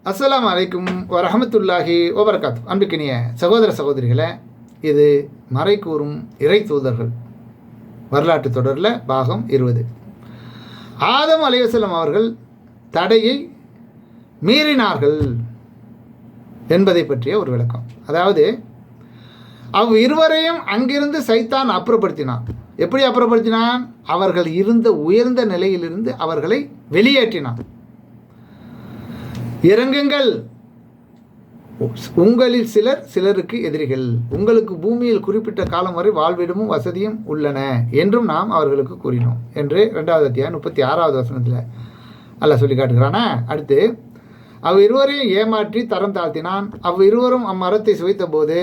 அஸ்ஸலாமு அலைக்கும் வரஹமத்துல்லாஹி வபரகாத்து. அன்புக்கினிய சகோதர சகோதரிகளை, இது மறை கூறும் இறை தூதர்கள் வரலாற்று தொடரில் பாகம் 20. ஆதம் அலைஹிஸ்ஸலாம் அவர்கள் தடையை மீறினார்கள் என்பதை பற்றிய ஒரு விளக்கம். அதாவது இருவரையும் அங்கிருந்து சைத்தான் அப்புறப்படுத்தினான். எப்படி அப்புறப்படுத்தினான்? அவர்கள் இருந்த உயர்ந்த நிலையிலிருந்து அவர்களை வெளியேற்றினான். இறங்குங்கள், உங்களில் சிலருக்கு எதிரிகள், உங்களுக்கு பூமியில் குறிப்பிட்ட காலம் வரை வாழ்விடமும் வசதியும் உள்ளன என்றும் நாம் அவர்களுக்கு கூறினோம் என்று 2வது அத்தியாயம் 36வது வசனத்தில் அல்லாஹ் சொல்லி காட்டுகிறானா. அடுத்து இருவரையும் ஏமாற்றி தரம் தாழ்த்தினான். இருவரும் அம்மரத்தை சுவைத்த போது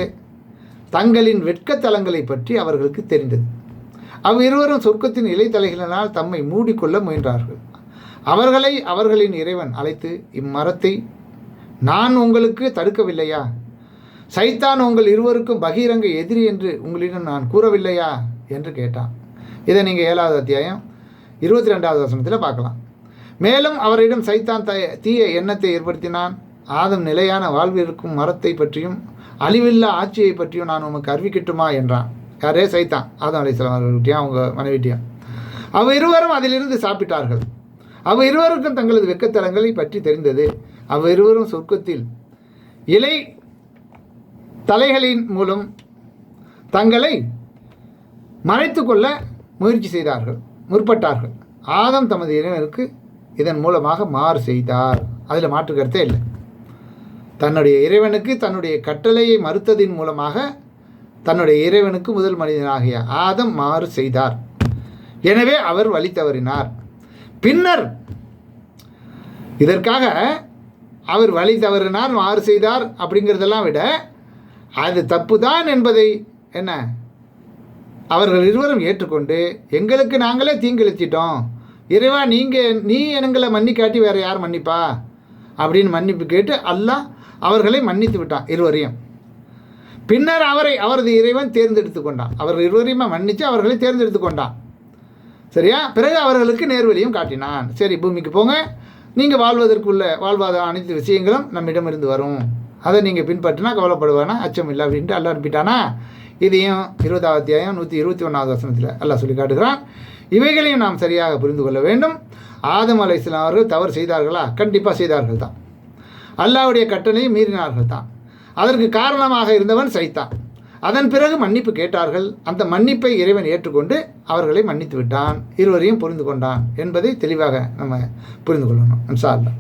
தங்களின் வெட்கத்தலங்களை பற்றி அவர்களுக்கு தெரிந்தது. இருவரும் சொர்க்கத்தின் இலைத்தலைகளினால் தம்மை மூடிக்கொள்ள முயன்றார்கள். அவர்களை அவர்களின் இறைவன் அழைத்து, இம்மரத்தை நான் உங்களுக்கு தடுக்கவில்லையா? சைத்தான் உங்கள் இருவருக்கும் பகிரங்க எதிரி என்று உங்களிடம் நான் கூறவில்லையா என்று கேட்டான். இதை நீங்கள் 7வது அத்தியாயம் 22வது வசனத்தில் பார்க்கலாம். மேலும் அவரிடம் சைத்தான் தீய எண்ணத்தை ஏற்படுத்தினான். ஆதம் நிலையான வாழ்விற்கும் மரத்தை பற்றியும் அழிவில்லா ஆட்சியை பற்றியும் நான் உமக்கு அறிவிக்கட்டுமா என்றான். யாரே? சைத்தான். ஆதம் அலைஹிஸ்ஸலாம் அவர்கள்கிட்டையும் அவங்க மனைவிட்டையும். இருவரும் அதிலிருந்து சாப்பிட்டார்கள். இருவருக்கும் தங்களது வெட்கத்தலங்களை பற்றி தெரிந்தது. இருவரும் சொர்க்கத்தில் இலை தலைகளின் மூலம் தங்களை மறைத்து கொள்ள முற்பட்டார்கள். ஆதம் தமது இறைவனுக்கு இதன் மூலமாக மாறு செய்தார். அதில் மாற்று கருத்தே இல்லை. தன்னுடைய இறைவனுக்கு தன்னுடைய கட்டளையை மறுத்ததின் மூலமாக தன்னுடைய இறைவனுக்கு முதல் மனிதனாகிய ஆதம் மாறு செய்தார். எனவே அவர் வழி தவறினார். பின்னர் இதற்காக அவர் வழி தவறினார், மாறு செய்தார் அப்படிங்கிறதெல்லாம் விட அது தப்பு தான் என்பதை அவர்கள் இருவரும் ஏற்றுக்கொண்டு, எங்களுக்கு நாங்களே தீங்கிழிச்சிட்டோம் இறைவா, நீ எங்களை மன்னிக்காட்டி வேறு யார் மன்னிப்பா அப்படின்னு மன்னிப்பு கேட்டு அல்லாஹ் அவர்களை மன்னித்து விட்டான் இருவரையும். பின்னர் அவரது இறைவன் தேர்ந்தெடுத்து கொண்டான். அவர்கள் இருவரையுமே மன்னித்து அவர்களை தேர்ந்தெடுத்து கொண்டான். சரியா? பிறகு அவர்களுக்கு நேர்வழியும் காட்டினான். சரி, பூமிக்கு போங்க, நீங்கள் வாழ்வாத அனைத்து விஷயங்களும் நம்மிடமிருந்து வரும், அதை நீங்கள் பின்பற்றினா கவலைப்படுவானா, அச்சம் இல்லை அப்படின்ட்டு அல்லாஹ் அனுப்பிட்டானா. இதையும் 20வது அத்தியாயம் 121வது வசனத்தில் அல்லாஹ் சொல்லி காட்டுகிறான். இவைகளையும் நாம் சரியாக புரிந்து கொள்ள வேண்டும். ஆதம் அலைஹிஸ்ஸலாம் அவர்கள் தவறு செய்தார்களா? கண்டிப்பாக செய்தார்கள் தான். அல்லாஹ்வுடைய கட்டளையை மீறினார்கள் தான். அதற்கு காரணமாக இருந்தவன் சைத்தான். அதன் பிறகு மன்னிப்பு கேட்டார்கள். அந்த மன்னிப்பை இறைவன் ஏற்றுக்கொண்டு அவர்களை மன்னித்து விட்டான், இருவரையும் புரிந்து கொண்டான் என்பதை தெளிவாக நம்ம புரிந்து கொள்ளணும் இன்ஷா அல்லாஹ்.